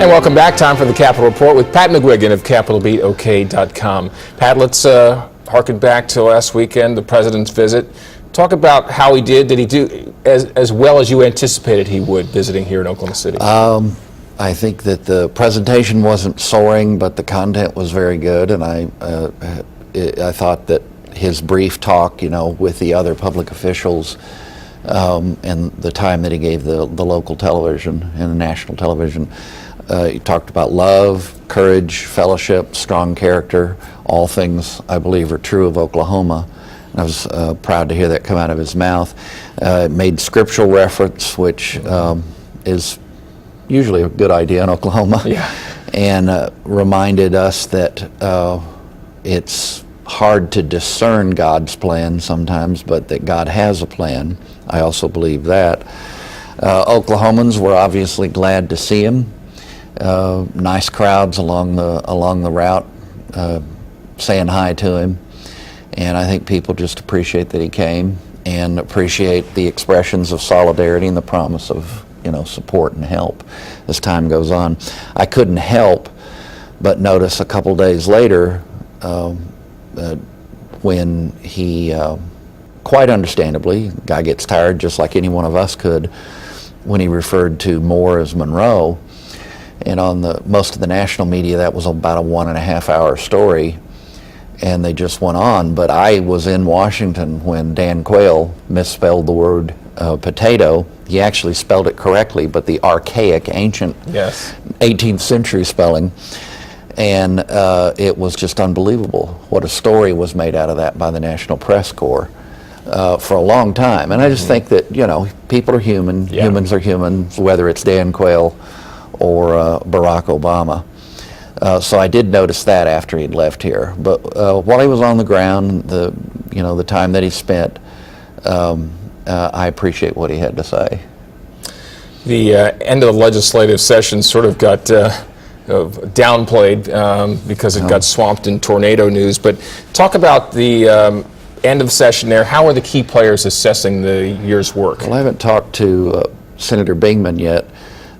And welcome back. Time for the Capitol Report with Pat McGuigan of CapitolBeastOK.com. Pat, let's harken back to last weekend, the president's visit. Talk about how he did. Did he do as well as you anticipated he would visiting here in Oklahoma City? I think that the presentation wasn't soaring, but the content was very good, and I thought that his brief talk, with the other public officials, and the time that he gave the local television and the national television, he talked about love, courage, fellowship, strong character, all things I believe are true of Oklahoma. And I was proud to hear that come out of his mouth. Made scriptural reference, which is usually a good idea in Oklahoma. Yeah. And reminded us that it's hard to discern God's plan sometimes, but that God has a plan. I also believe that. Oklahomans were obviously glad to see him. Nice crowds along the route saying hi to him. And I think people just appreciate that he came and appreciate the expressions of solidarity and the promise of, support and help as time goes on. I couldn't help but notice a couple days later when he, quite understandably, guy gets tired just like any one of us could, when he referred to Moore as Monroe. And on most of the national media, that was about a 1.5 hour story. And they just went on. But I was in Washington when Dan Quayle misspelled the word potato. He actually spelled it correctly, but the archaic, ancient 18th century spelling. And it was just unbelievable what a story was made out of that by the National Press Corps for a long time. And I just think that, people are human, humans are humans, whether it's Dan Quayle or Barack Obama. So I did notice that after he'd left here. But while he was on the ground, the time that he spent, I appreciate what he had to say. The end of the legislative session sort of got downplayed because it got swamped in tornado news. But talk about the end of session there. How are the key players assessing the year's work? Well, I haven't talked to Senator Bingman yet.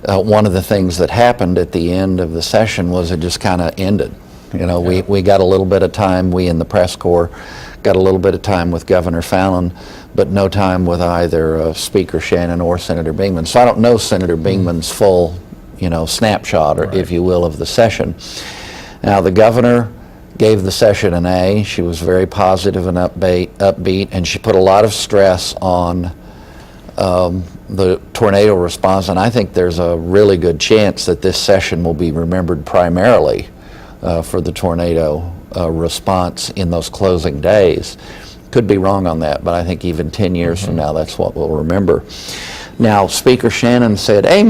One of the things that happened at the end of the session was it just kind of ended. We got a little bit of time, we in the press corps got a little bit of time with Governor Fallin, but no time with either Speaker Shannon or Senator Bingman. So I don't know Senator Bingman's full, snapshot, or if you will, of the session. Now, the governor gave the session an A. She was very positive and upbeat, and she put a lot of stress on the tornado response, and I think there's a really good chance that this session will be remembered primarily for the tornado response in those closing days. Could be wrong on that, but I think even 10 years from now, that's what we'll remember. Now, Speaker Shannon said A-,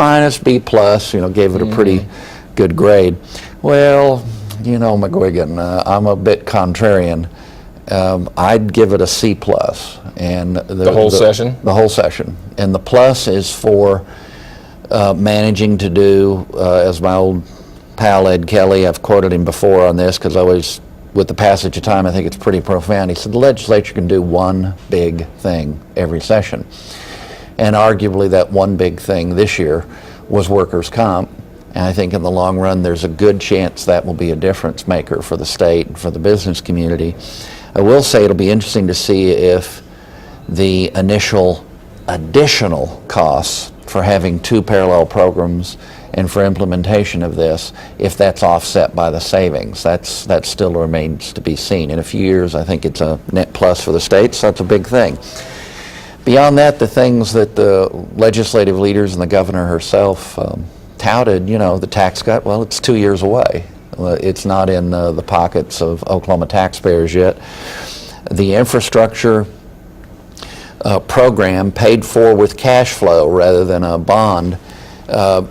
B+, gave it a pretty good grade. Well, McGuigan, I'm a bit contrarian. I'd give it a C+. And the whole session? The whole session. And the plus is for managing to do, as my old pal Ed Kelly, I've quoted him before on this because always, with the passage of time, I think it's pretty profound. He said the legislature can do one big thing every session. And arguably that one big thing this year was workers' comp. And I think in the long run, there's a good chance that will be a difference maker for the state and for the business community. I will say it'll be interesting to see if the initial additional costs for having two parallel programs and for implementation of this, if that's offset by the savings. That still remains to be seen. In a few years, I think it's a net plus for the states, so that's a big thing. Beyond that, the things that the legislative leaders and the governor herself touted, the tax cut, well, it's 2 years away. It's not in the pockets of Oklahoma taxpayers yet. The infrastructure program paid for with cash flow rather than a bond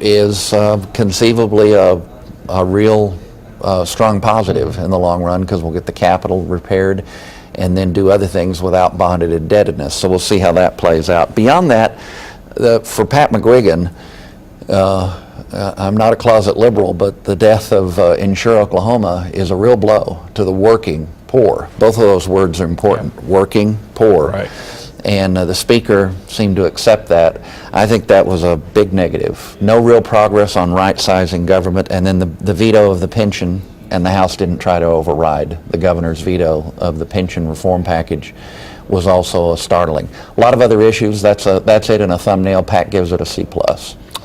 is conceivably a real strong positive in the long run, because we'll get the Capitol repaired and then do other things without bonded indebtedness. So we'll see how that plays out. Beyond that, for Pat McGuigan, I'm not a closet liberal, but the death of Insure Oklahoma is a real blow to the working poor. Both of those words are important. Working poor. Right. and the Speaker seemed to accept that. I think that was a big negative. No real progress on right-sizing government, and then the veto of the pension, and the House didn't try to override the governor's veto of the pension reform package, was also startling. A lot of other issues. That's it in a thumbnail. Pat gives it a C+.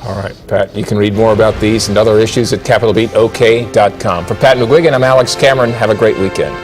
All right, Pat, you can read more about these and other issues at CapitolBeastOK.com. For Pat McGuigan, I'm Alex Cameron. Have a great weekend.